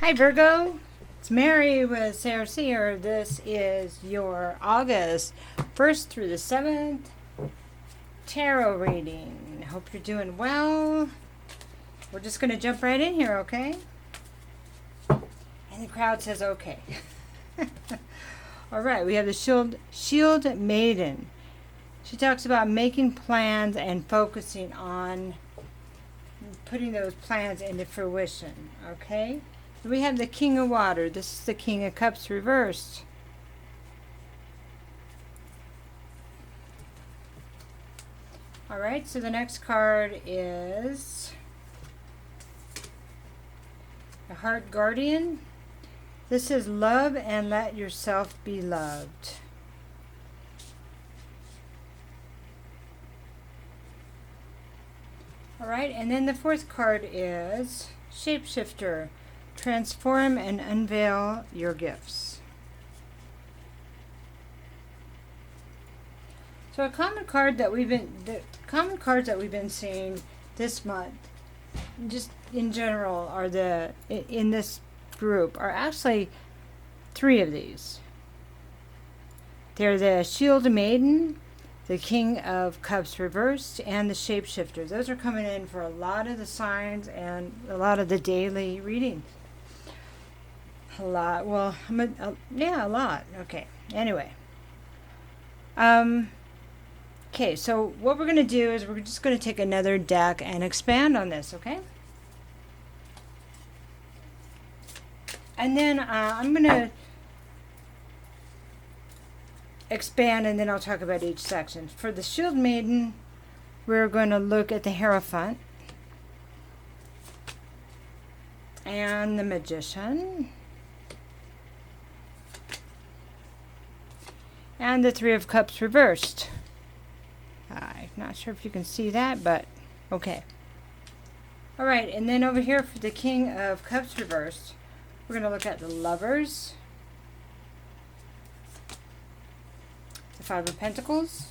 Hi Virgo, it's Mary with Sayre Seer. This is your August 1st through the 7th tarot reading. Hope you're doing well. We're just going to jump right in here, okay? And the crowd says okay. All right, we have the Shield Maiden. She talks about making plans and focusing on putting those plans into fruition, okay? We have the King of Water. This is the King of Cups reversed. Alright, so the next card is the Heart Guardian. This is love and let yourself be loved. Alright, and then the fourth card is Shapeshifter. Transform and unveil your gifts. So the common cards that we've been seeing this month, just in general, are in this group are actually three of these. They're the Shield Maiden, the King of Cups reversed, and the Shapeshifter. Those are coming in for a lot of the signs and a lot of the daily readings. A lot. Well, yeah, a lot. Okay. Anyway. Okay, so what we're going to do is we're just going to take another deck and expand on this, okay? And then I'm going to expand, and then I'll talk about each section. For the Shield Maiden, we're going to look at the Hierophant and the Magician and the Three of Cups reversed. I'm not sure if you can see that, but okay. All right, and then over here for the King of Cups reversed, we're going to look at the Lovers, the Five of Pentacles,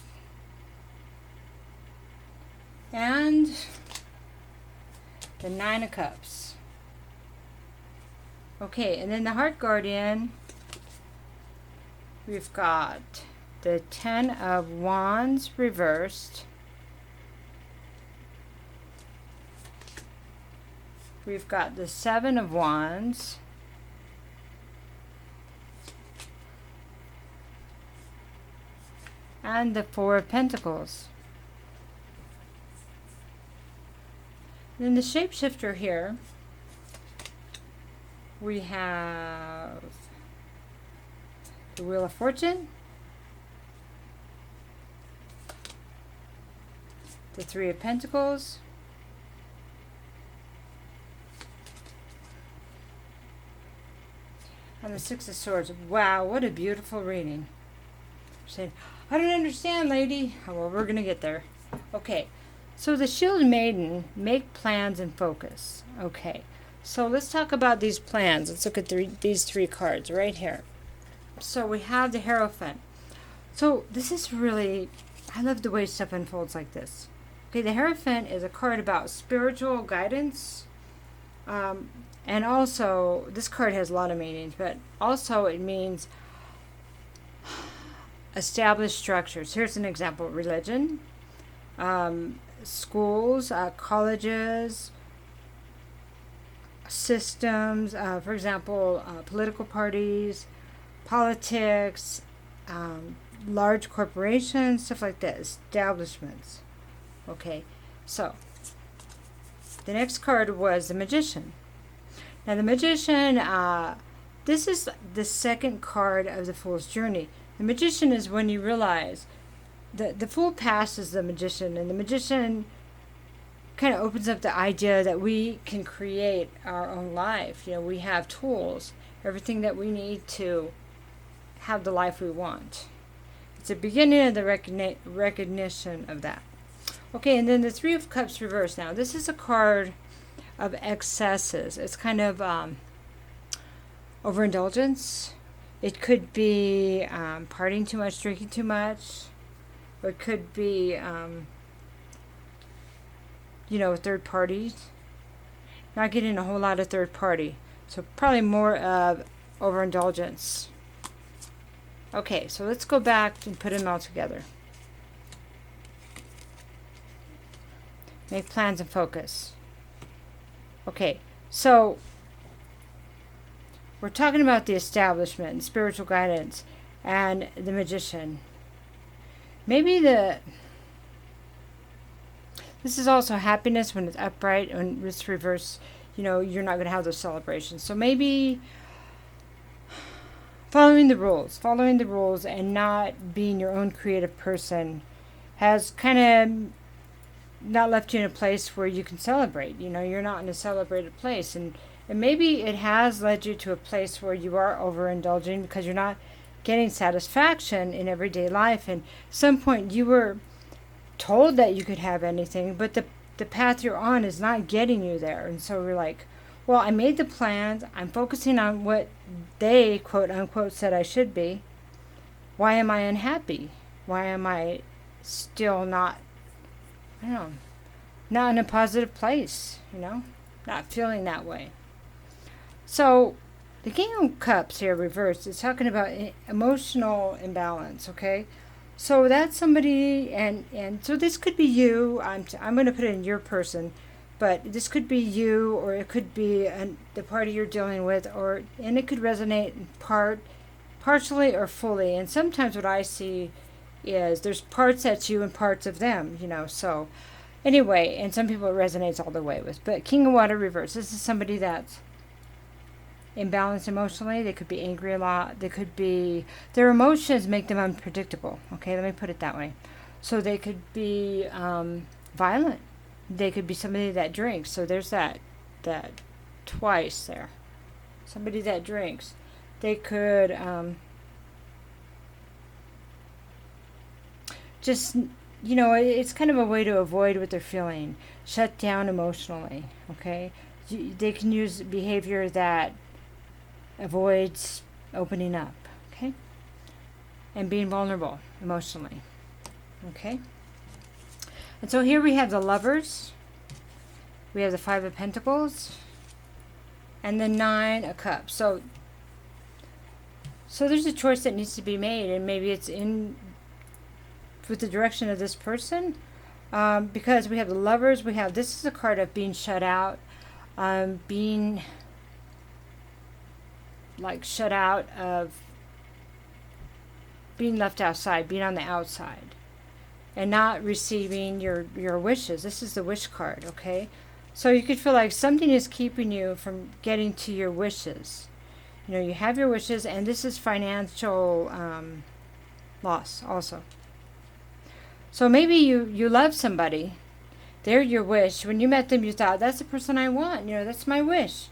and the Nine of Cups. Okay, and then the Heart Guardian, we've got the Ten of Wands reversed. We've got the Seven of Wands. And the Four of Pentacles. And then the Shapeshifter here, we have the Wheel of Fortune, the Three of Pentacles, and the Six of Swords. Wow, what a beautiful reading. Saying, I don't understand, lady. Oh, well, we're going to get there. Okay, so the Shield Maiden, make plans and focus. Okay, so let's talk about these plans. Let's look at these three cards right here. So we have the Hierophant. So this is really, I love the way stuff unfolds like this. Okay, the Hierophant is a card about spiritual guidance. And also, this card has a lot of meanings, but also it means established structures. Here's an example: religion, schools, colleges, systems, for example, political parties, politics, large corporations, stuff like that, establishments. Okay, so the next card was the Magician. Now the Magician, this is the second card of the Fool's Journey. The Magician is when you realize that the Fool passes the Magician, and the Magician kind of opens up the idea that we can create our own life. You know, we have tools, everything that we need to have the life we want. It's the beginning of the recognition of that. Okay, and then the Three of Cups reversed. Now, this is a card of excesses. It's kind of overindulgence. It could be partying too much, drinking too much. Or it could be, third parties. Not getting a whole lot of third party. So probably more of overindulgence. Okay, so let's go back and put them all together. Make plans and focus. Okay, so we're talking about the establishment and spiritual guidance and the magician. Maybe this is also happiness when it's upright. When it's reverse, you're not going to have those celebrations. So maybe following the rules and not being your own creative person has kind of not left you in a place where you can celebrate. You're not in a celebrated place. And maybe it has led you to a place where you are overindulging because you're not getting satisfaction in everyday life. And at some point you were told that you could have anything, but the path you're on is not getting you there. And so we're like, well, I made the plans. I'm focusing on what they, quote unquote, said I should be. Why am I unhappy? Why am I still not in a positive place, not feeling that way? So the King of Cups here reversed is talking about emotional imbalance, okay? So that's somebody, and so this could be you. I'm going to put it in your person, but this could be you, or it could be the party you're dealing with, and it could resonate in partially or fully. And sometimes what I see is there's parts that's you and parts of them, so anyway, and some people it resonates all the way with. But King of Water reverse, this is somebody that's imbalanced emotionally. They could be angry a lot. They could be, their emotions make them unpredictable. Okay, let me put it that way. So they could be violent. They could be somebody that drinks. So there's that twice there. Somebody that drinks. They could just, it's kind of a way to avoid what they're feeling. Shut down emotionally, okay? They can use behavior that avoids opening up, okay? And being vulnerable emotionally, okay? And so here we have the Lovers. We have the Five of Pentacles. And the Nine of Cups. So there's a choice that needs to be made, and maybe it's with the direction of this person, because we have the Lovers. This is a card of being shut out, being shut out of being left outside, being on the outside, and not receiving your wishes. This is the Wish card, okay? So you could feel like something is keeping you from getting to your wishes. You have your wishes, and this is financial loss also. So maybe you love somebody. They're your wish. When you met them, you thought, that's the person I want. That's my wish.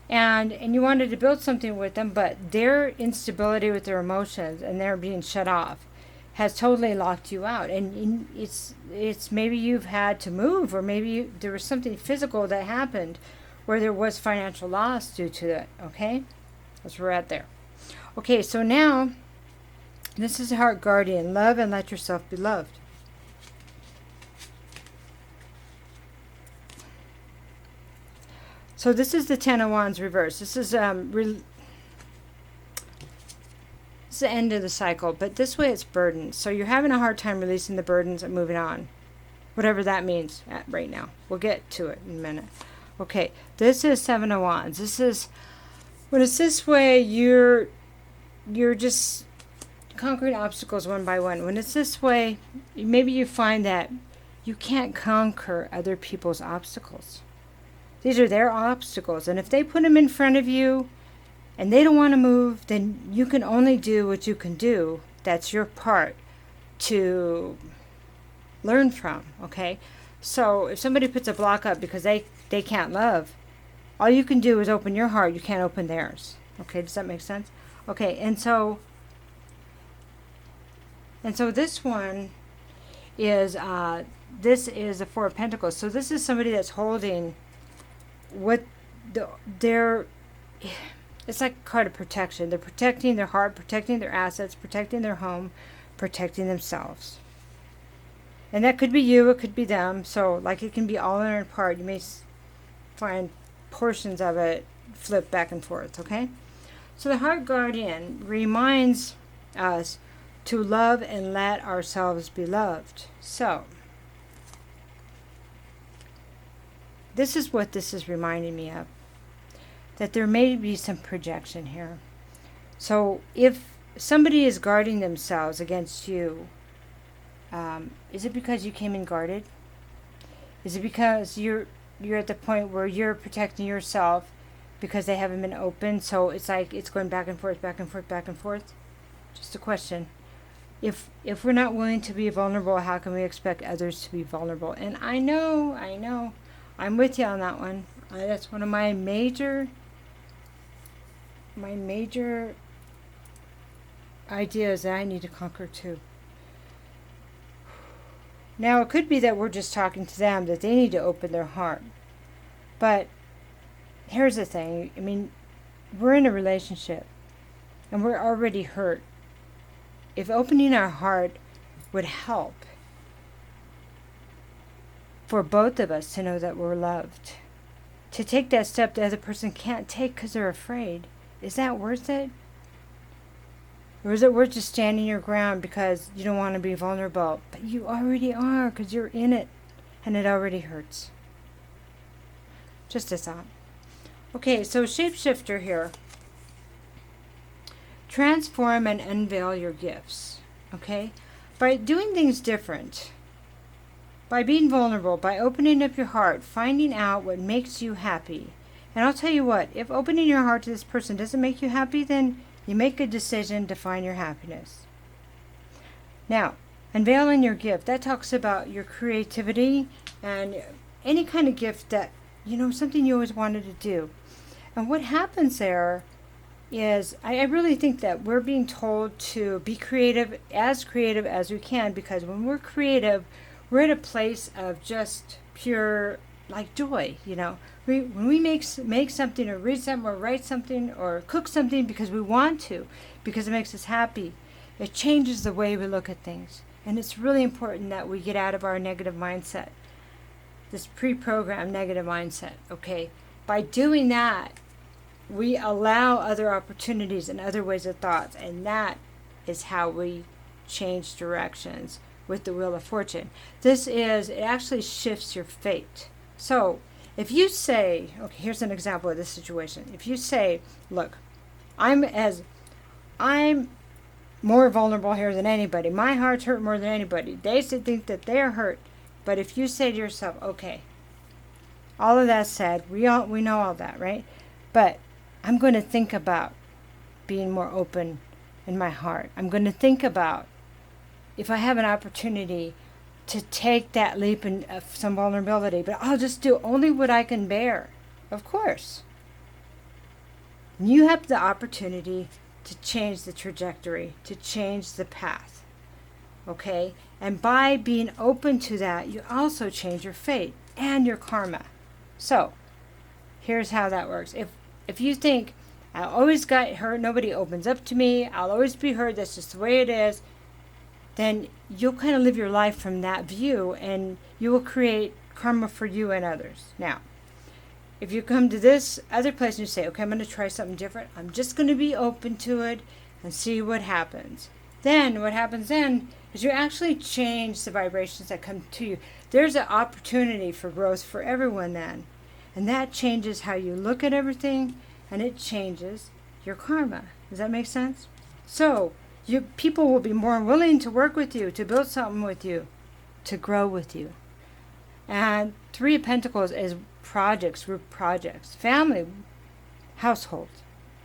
And you wanted to build something with them, but their instability with their emotions and their being shut off has totally locked you out. And it's maybe you've had to move, or maybe there was something physical that happened where there was financial loss due to it. Okay? That's where we're at there. Okay, so now, this is Heart Guardian. Love and let yourself be loved. So this is the Ten of Wands reverse. This is this is the end of the cycle, but this way it's burdens. So you're having a hard time releasing the burdens and moving on, whatever that means right now. We'll get to it in a minute. Okay, this is Seven of Wands. This is when it's this way, you're just conquering obstacles one by one. When it's this way, maybe you find that you can't conquer other people's obstacles. These are their obstacles. And if they put them in front of you and they don't want to move, then you can only do what you can do. That's your part to learn from, okay? So if somebody puts a block up because they can't love, all you can do is open your heart. You can't open theirs. Okay, does that make sense? Okay, and so this one is, this is the Four of Pentacles. So this is somebody that's holding it's like a card of protection. They're protecting their heart, protecting their assets, protecting their home, protecting themselves. And that could be you, it could be them. So it can be all in or in part. You may find portions of it flip back and forth, okay? So the heart guardian reminds us to love and let ourselves be loved. So this is what this is reminding me of, that there may be some projection here. So if somebody is guarding themselves against you, is it because you came in guarded? Is it because you're at the point where you're protecting yourself because they haven't been open? So it's like it's going back and forth, back and forth, back and forth. Just a question. If we're not willing to be vulnerable, how can we expect others to be vulnerable? And I know, I'm with you on that one. That's one of my major ideas that I need to conquer too. Now, it could be that we're just talking to them, that they need to open their heart. But here's the thing. I mean, we're in a relationship and we're already hurt. If opening our heart would help for both of us to know that we're loved, to take that step the other person can't take because they're afraid, is that worth it? Or is it worth just standing your ground because you don't want to be vulnerable? But you already are, because you're in it and it already hurts. Just a thought. Okay, so shapeshifter here. Transform and unveil your gifts. Okay? By doing things different, by being vulnerable, by opening up your heart, finding out what makes you happy. And I'll tell you what, if opening your heart to this person doesn't make you happy, then you make a decision to find your happiness. Now, unveiling your gift, that talks about your creativity and any kind of gift that, something you always wanted to do. And what happens there is, I really think that we're being told to be creative as we can, because when we're creative, we're at a place of just pure, like, joy, When we make something or read something or write something or cook something because we want to, because it makes us happy, it changes the way we look at things. And it's really important that we get out of our negative mindset, this pre-programmed negative mindset, okay? By doing that, we allow other opportunities and other ways of thoughts, and that is how we change directions with the Wheel of Fortune. It actually shifts your fate. So, if you say, okay, here's an example of this situation. If you say, look, I'm more vulnerable here than anybody. My heart's hurt more than anybody. They think that they're hurt. But if you say to yourself, okay, all of that said, we know all that, right? But I'm going to think about being more open in my heart. I'm going to think about if I have an opportunity to take that leap in some vulnerability, but I'll just do only what I can bear. Of course. You have the opportunity to change the trajectory, to change the path. Okay? And by being open to that, you also change your fate and your karma. So, here's how that works. If you think, I always got hurt, nobody opens up to me, I'll always be hurt, that's just the way it is, then you'll kind of live your life from that view, and you will create karma for you and others. Now, if you come to this other place and you say, okay, I'm going to try something different, I'm just going to be open to it and see what happens. Then, what happens then is you actually change the vibrations that come to you. There's an opportunity for growth for everyone then. And that changes how you look at everything, and it changes your karma. Does that make sense? So, people will be more willing to work with you, to build something with you, to grow with you. And Three of Pentacles is projects, group projects, family, household,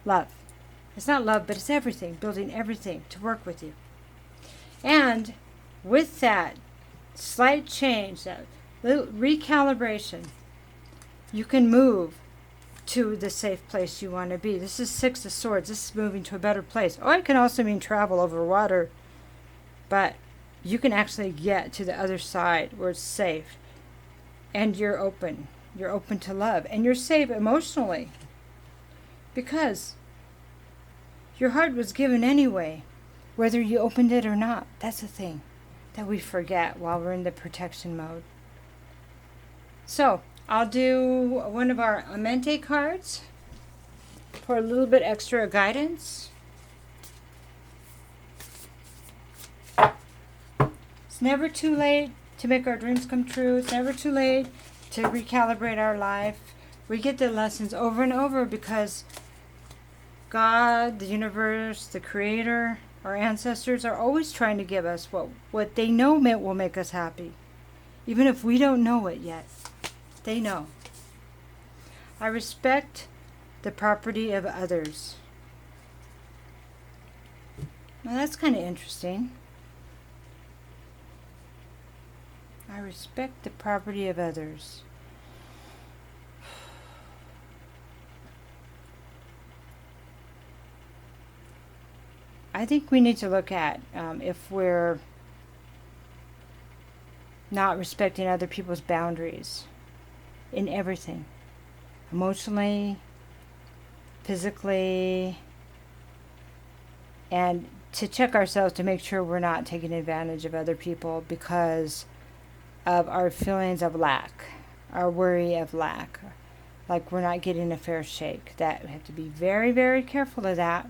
love. It's not love, but it's everything, building everything to work with you. And with that slight change, that little recalibration, you can move to the safe place you want to be. This is Six of Swords. This is moving to a better place. Or it can also mean travel over water. But you can actually get to the other side where it's safe. And you're open. You're open to love. And you're safe emotionally. Because your heart was given anyway, whether you opened it or not. That's the thing that we forget while we're in the protection mode. So, I'll do one of our Amente cards. for a little bit extra guidance. It's never too late to make our dreams come true. It's never too late to recalibrate our life. We get the lessons over and over because God, the universe, the creator, our ancestors are always trying to give us what they know will make us happy. Even if we don't know it yet, they know. I respect the property of others. Now that's kind of interesting. I respect the property of others. I think we need to look at if we're not respecting other people's boundaries in everything. Emotionally, physically, and to check ourselves to make sure we're not taking advantage of other people because of our feelings of lack, our worry of lack, like we're not getting a fair shake. That we have to be very, very careful of that,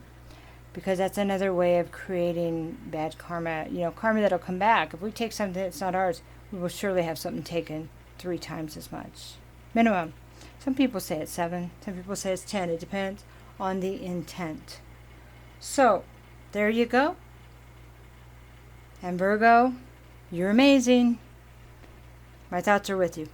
because that's another way of creating bad karma. You know, karma that'll come back. If we take something that's not ours, we will surely have something taken 3 times as much. Minimum. Some people say it's 7. Some people say it's 10. It depends on the intent. So, there you go. And Virgo, you're amazing. My thoughts are with you.